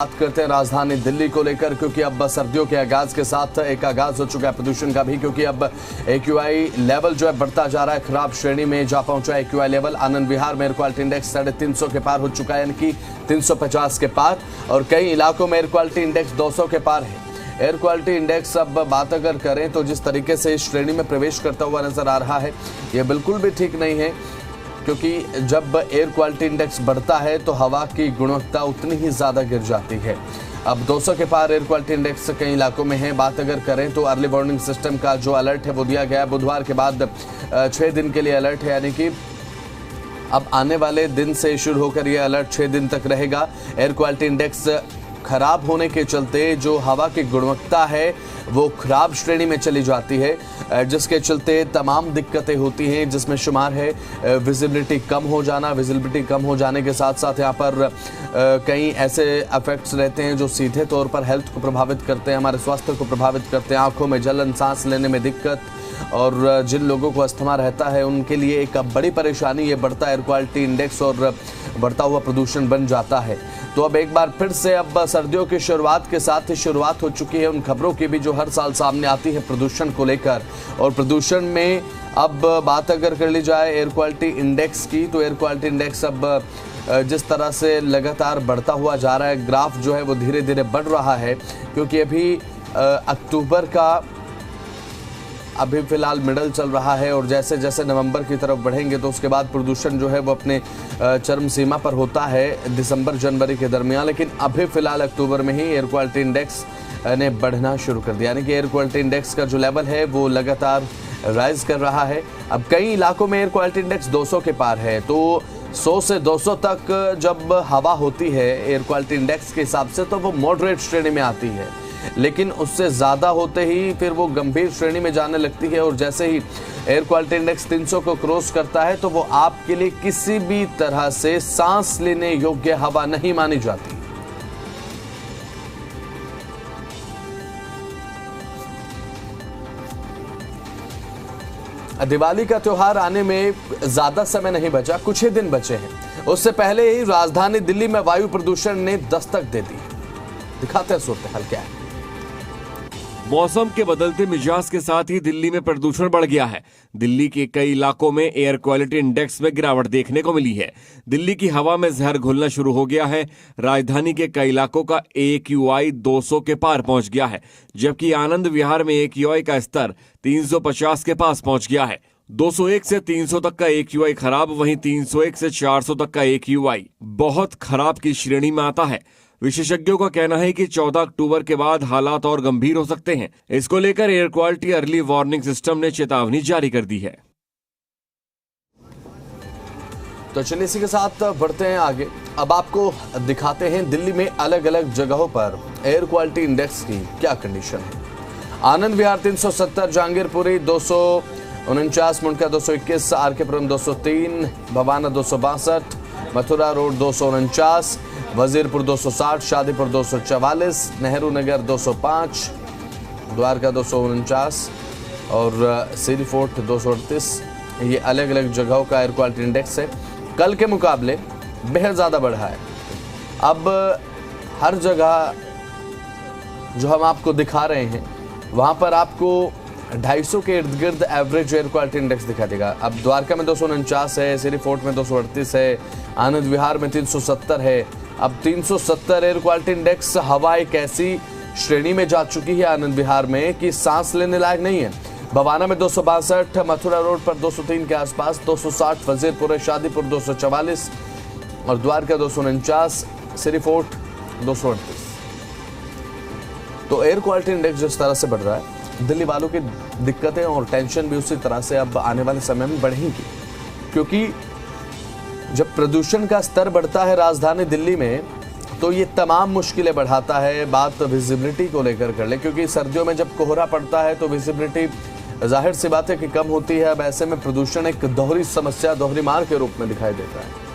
बात करते हैं राजधानी दिल्ली को लेकर, क्योंकि अब सर्दियों के आगाज के साथ एक आगाज हो चुका है प्रदूषण का भी, क्योंकि अब AQI लेवल जो है बढ़ता जा रहा है, खराब श्रेणी में जा पहुंचा है AQI लेवल। आनंद विहार में एयर क्वालिटी इंडेक्स 350 के पार हो चुका है, यानी कि 350 के पार, और कई इलाकों में एयर क्वालिटी इंडेक्स 200 के पार है। एयर क्वालिटी इंडेक्स अब बात अगर करें तो जिस तरीके से इस श्रेणी में प्रवेश करता हुआ नजर आ रहा है, ये बिल्कुल भी ठीक नहीं है, क्योंकि जब एयर क्वालिटी इंडेक्स बढ़ता है तो हवा की गुणवत्ता उतनी ही ज़्यादा गिर जाती है। अब 200 के पार एयर क्वालिटी इंडेक्स कई इलाकों में है। बात अगर करें तो अर्ली वार्निंग सिस्टम का जो अलर्ट है वो दिया गया है, बुधवार के बाद 6 दिन के लिए अलर्ट है, यानी कि अब आने वाले दिन से शुरू होकर यह अलर्ट 6 दिन तक रहेगा। एयर क्वालिटी इंडेक्स खराब होने के चलते जो हवा की गुणवत्ता है वो खराब श्रेणी में चली जाती है, जिसके चलते तमाम दिक्कतें होती हैं, जिसमें शुमार है विजिबिलिटी कम हो जाना। विजिबिलिटी कम हो जाने के साथ साथ यहाँ पर कई ऐसे इफेक्ट्स रहते हैं जो सीधे तौर पर हेल्थ को प्रभावित करते हैं, हमारे स्वास्थ्य को प्रभावित करते हैं। आंखों में जलन, सांस लेने में दिक्कत, और जिन लोगों को अस्थमा रहता है उनके लिए एक बड़ी परेशानी ये बढ़ता एयर क्वालिटी इंडेक्स और बढ़ता हुआ प्रदूषण बन जाता है। तो अब एक बार फिर से अब सर्दियों की शुरुआत के साथ ही शुरुआत हो चुकी है उन खबरों की भी जो हर साल सामने आती है प्रदूषण को लेकर। और प्रदूषण में अब बात अगर कर ली जाए एयर क्वालिटी इंडेक्स की, तो एयर क्वालिटी इंडेक्स अब जिस तरह से लगातार बढ़ता हुआ जा रहा है, ग्राफ जो है वो धीरे धीरे बढ़ रहा है, क्योंकि अभी अक्टूबर का अभी फिलहाल मिडल चल रहा है, और जैसे जैसे नवंबर की तरफ बढ़ेंगे तो उसके बाद प्रदूषण जो है वो अपने चरम सीमा पर होता है दिसंबर जनवरी के दरमियान। लेकिन अभी फिलहाल अक्टूबर में ही एयर क्वालिटी इंडेक्स ने बढ़ना शुरू कर दिया, यानी कि एयर क्वालिटी इंडेक्स का जो लेवल है वो लगातार राइज कर रहा है। अब कई इलाकों में एयर क्वालिटी इंडेक्स 200 के पार है, तो 100 से 200 तक जब हवा होती है एयर क्वालिटी इंडेक्स के हिसाब से तो वो मॉडरेट श्रेणी में आती है, लेकिन उससे ज़्यादा होते ही फिर वो गंभीर श्रेणी में जाने लगती है। और जैसे ही एयर क्वालिटी इंडेक्स 300 को क्रॉस करता है तो वो आपके लिए किसी भी तरह से सांस लेने योग्य हवा नहीं मानी जाती। दिवाली का त्योहार आने में ज्यादा समय नहीं बचा, कुछ ही दिन बचे हैं। उससे पहले ही राजधानी दिल्ली में वायु प्रदूषण ने दस्तक दे दी। दिखाते हैं सूरत हाल क्या है। मौसम के बदलते मिजाज के साथ ही दिल्ली में प्रदूषण बढ़ गया है। दिल्ली के कई इलाकों में एयर क्वालिटी इंडेक्स में गिरावट देखने को मिली है। दिल्ली की हवा में जहर घुलना शुरू हो गया है। राजधानी के कई इलाकों का AQI 200 के पार पहुंच गया है, जबकि आनंद विहार में AQI का स्तर 350 के पास पहुंच गया है। 201 से 300 तक का AQI खराब, वहीं 301 से 400 तक का AQI बहुत खराब की श्रेणी में आता है। विशेषज्ञों का कहना है कि 14 अक्टूबर के बाद हालात और गंभीर हो सकते हैं। इसको लेकर air quality early warning system ने चेतावनी जारी कर दी है। तो चलिए इसी के साथ बढ़ते हैं आगे। अब आपको दिखाते हैं दिल्ली में अलग अलग जगहों पर एयर क्वालिटी इंडेक्स की क्या कंडीशन है। आनंद विहार 370, जहांगीरपुरी 249, मुंडका 221, RK-पुरम 203, भवाना 262, मथुरा रोड 249, वजीरपुर 260, शादीपुर 244, नेहरू नगर 205, द्वारका 249 और सीरी फोर्ट 238। ये अलग अलग जगहों का एयर क्वालिटी इंडेक्स है। कल के मुकाबले बेहद ज़्यादा बढ़ा है। अब हर जगह जो हम आपको दिखा रहे हैं वहाँ पर आपको 250 के इर्द गिर्द एवरेज एयर क्वालिटी इंडेक्स दिखा देगा। अब द्वारका में 249 है, सीरी फोर्ट में 238 है, आनंद विहार में 370 है। अब 370 एयर क्वालिटी इंडेक्स, हवा एक ऐसी श्रेणी में जा चुकी है आनंद विहार में कि सांस लेने लायक नहीं है। भवाना में 262, मथुरा रोड पर 203 के आसपास, 260 वजीरपुर, शादीपुर 244 और द्वारका 249, सीरी फोर्ट 238। तो एयर क्वालिटी इंडेक्स जिस तरह से बढ़ रहा है, दिल्ली वालों की दिक्कतें और टेंशन भी उसी तरह से अब आने वाले समय में बढ़ेंगी, क्योंकि जब प्रदूषण का स्तर बढ़ता है राजधानी दिल्ली में तो ये तमाम मुश्किलें बढ़ाता है। बात विजिबिलिटी को लेकर कर ले, क्योंकि सर्दियों में जब कोहरा पड़ता है तो विजिबिलिटी जाहिर सी बात है कि कम होती है। अब ऐसे में प्रदूषण एक दोहरी समस्या, दोहरी मार के रूप में दिखाई देता है।